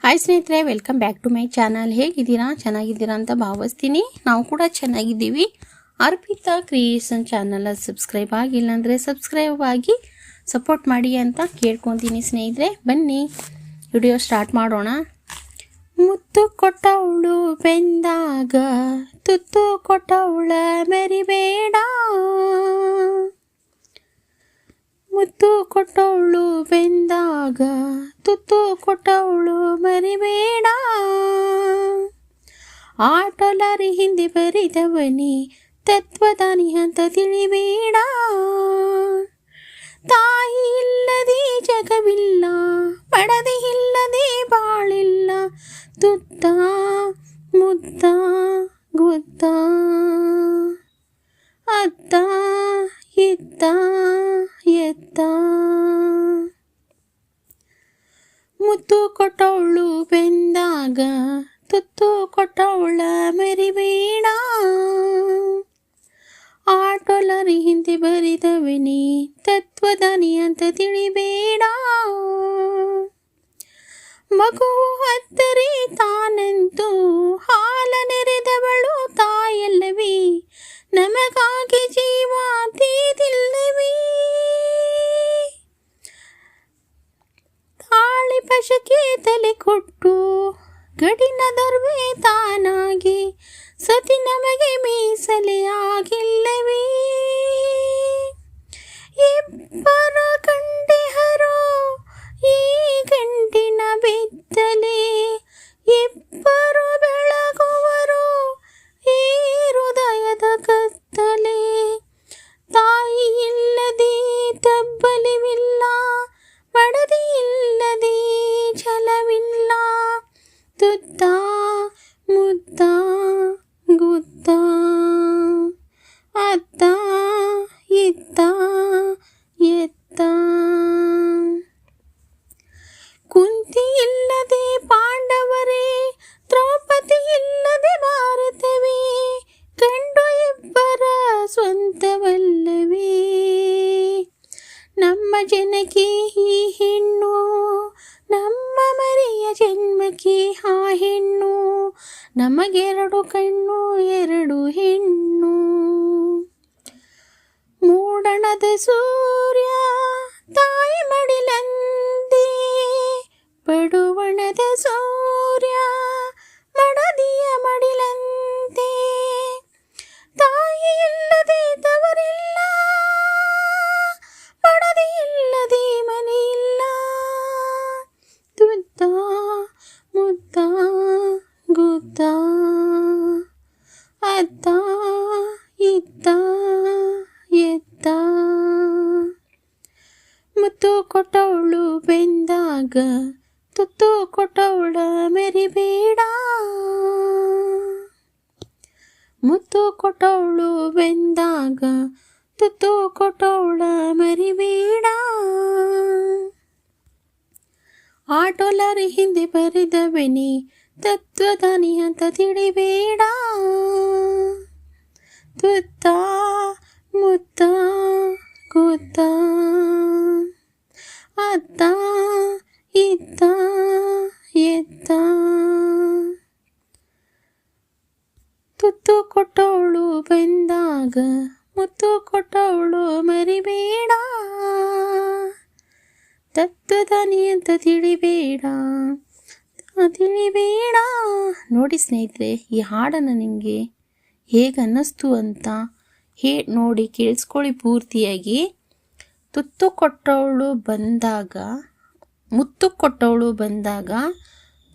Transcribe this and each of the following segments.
Hi ಸ್ನೇಹಿತರೆ, welcome back to my channel. ಹೇಗಿದ್ದೀರಾ? ಚೆನ್ನಾಗಿದ್ದೀರಾ ಅಂತ ಭಾವಿಸ್ತೀನಿ. ನಾವು ಕೂಡ ಚೆನ್ನಾಗಿದ್ದೀವಿ. ಅರ್ಪಿತಾ ಕ್ರಿಯೇಷನ್ ಚಾನಲ್ ಸಬ್ಸ್ಕ್ರೈಬ್ ಆಗಿಲ್ಲ ಅಂದರೆ ಸಬ್ಸ್ಕ್ರೈಬ್ ಆಗಿ ಸಪೋರ್ಟ್ ಮಾಡಿ ಅಂತ ಕೇಳ್ಕೊತೀನಿ ಸ್ನೇಹಿತರೆ. ಬನ್ನಿ ವಿಡಿಯೋ ಸ್ಟಾರ್ಟ್ ಮಾಡೋಣ. ಮುತ್ತು ಕೊಟ್ಟವಳು ಬೆಂದಾಗ ತುತ್ತು ಕೊಟ್ಟವಳ ಮೆರಿಬೇಡ, ಮುತ್ತು ಕೊಟ್ಟವಳು ಬೆಂದಾಗ ತುತ್ತು ಕೊಟ್ಟವಳು ಮರಿಬೇಡ, ಆಟೋಲಾರಿ ಹಿಂದೆ ಬರಿದವನಿ ತತ್ವದಾನಿ ಅಂತ ತಿಳಿಬೇಡ, ತಾಯಿ ಇಲ್ಲದೆ ಜಗವಿಲ್ಲ, ಪಡದೆ ಇಲ್ಲದೆ ಬಾಳಿಲ್ಲ, ತುತ್ತ ಮುತ್ತ ಗುತ್ತ ಅತ್ತ ಇತ್ತ ಎತ್ತ, ಮುತ್ತು ಕೊಟ್ಟವಳು ಬೆಂದಾಗ ತುತ್ತು ಕೊಟ್ಟವಳ ಮರಿಬೇಡ, ಆಟೋಲಾರಿ ಹಿಂದೆ ಬರಿದವನಿ ತತ್ವದಾನಿ ಅಂತ ತಿಳಿಬೇಡ, ಮಗು ಹತ್ತರೆ ತಾನಂತೂ ಹಾಲ ನೆರೆದವಳು ತಾಯಲ್ಲವೇ, ನಮಗಾಗಿ ಜೀವ ತೀದಿಲ್ಲವೇ, ತಾಳಿ ಪಶಕ್ಕೆ ತಲೆ ಕೊಟ್ಟು ಗಡಿನ ದರ್ವೆ ತಾನಾಗಿ ಸತಿ ನಮಗೆ ಮೀಸಲೆ ಆಗಿಲ್ಲವೇ, ಇಬ್ಬರ ಕಂಡೆಹರೋ ಈ ಗಂಡಿನ ಬೆತ್ತಲೆ, ಇಬ್ಬರು ಬೆಳಗುವರು ಈ ಹೃದಯದ ಕತ್ತಲೆ, ತಾಯಿ ಇಲ್ಲದೆ ತಬ್ಬಲಿವಿಲ್ಲ, ಮಡದಿ ಇಲ್ಲದೆ ಛಲವಿಲ್ಲ, ತುತ್ತ ಮುತ್ತ ಗುತ್ತ ಅತ್ತ ಇತ್ತ ಎತ್ತ, ಕುಂತಿ ಇಲ್ಲದೆ ಪಾಂಡವರೇ, ದ್ರೌಪದಿ ಇಲ್ಲದೆ ಭಾರತವೇ, ಗಂಡು ಇಬ್ಬರ ಸ್ವಂತವಲ್ಲವೇ, ನಮ್ಮ ಜನಕ್ಕೆ ಈ ಹೆಣ್ಣು, ನಮ್ಮ ಮರೆಯ ಜನ್ಮಕ್ಕೆ ಆ ಹೆಣ್ಣು, ನಮಗೆರಡು ಕಣ್ಣು ಎರಡು ಹೆಣ್ಣು, ಮೂಡಣದ ಸೂರ್ಯ ತಾಯಿ ಮಡಿಲಂದೆ, ಪಡುವಣದ ಸೂರ್ಯ ಮಡದಿಯ ಮಡಿಲಂತೆ, ತಾಯಿ ಇಲ್ಲದೆ ತವರಿಲ್ಲ, ಮಡದಿ ಇಲ್ಲದೆ ಮನೆಯಿಲ್ಲ, ತುತ್ತ ಮುತ್ತ ಗುತ್ತ ಅತ್ತ ಇತ್ತ ಎತ್ತ, ಮುತ್ತು ಕೊಟ್ಟವಳು ಬೆಂದಾಗ ತುತ್ತು ಕೊಟ್ಟವಳ ಮೆರಿಬೇಡ, ಮುತ್ತು ಕೊಟ್ಟವಳು ಬೆಂದಾಗ ತುತ್ತು ಕೊಟ್ಟವಳ ಮರಿಬೇಡ, ಆಟೋಲಾರಿ ಹಿಂದೆ ಬರಿದವನಿ ತತ್ವದಾನಿ ಅಂತ ತಿಳಿಬೇಡ, ತುತ್ತ ಮುತ್ತ ಗುತ್ತ ಅತ್ತ ಇತ್ತ ಎತ್ತ, ತುತ್ತು ಕೊಟ್ಟವಳು ಬೆಂದಾಗ ಮುತ್ತು ಕೊಟ್ಟವಳು ಮರಿಬೇಡ, ತತ್ವದಾನಿ ಅಂತ ತಿಳಿಬೇಡ. ನೋಡಿ ಸ್ನೇಹಿತರೆ, ಈ ಹಾಡನ್ನು ನಿಮಗೆ ಹೇಗೆ ಅನ್ನಿಸ್ತು ಅಂತ ನೋಡಿ ಕೇಳಿಸ್ಕೊಳ್ಳಿ ಪೂರ್ತಿಯಾಗಿ. ತುತ್ತು ಕೊಟ್ಟವಳು ಬಂದಾಗ ಮುತ್ತು ಕೊಟ್ಟವಳು ಬಂದಾಗ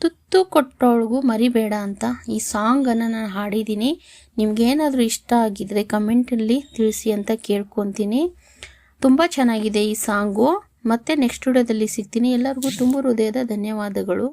ತುತ್ತು ಕೊಟ್ಟವಳಿಗೂ ಮರಿಬೇಡ ಅಂತ ಈ ಸಾಂಗನ್ನು ನಾನು ಹಾಡಿದ್ದೀನಿ. ನಿಮಗೇನಾದರೂ ಇಷ್ಟ ಆಗಿದ್ದರೆ ಕಮೆಂಟಲ್ಲಿ ತಿಳಿಸಿ ಅಂತ ಕೇಳ್ಕೊತೀನಿ. ತುಂಬ ಚೆನ್ನಾಗಿದೆ ಈ ಸಾಂಗು. ಮತ್ತೆ ನೆಕ್ಸ್ಟ್ ವಿಡಿಯೋದಲ್ಲಿ ಸಿಗ್ತೀನಿ. ಎಲ್ಲರಿಗೂ ತುಂಬ ಹೃದಯದ ಧನ್ಯವಾದಗಳು.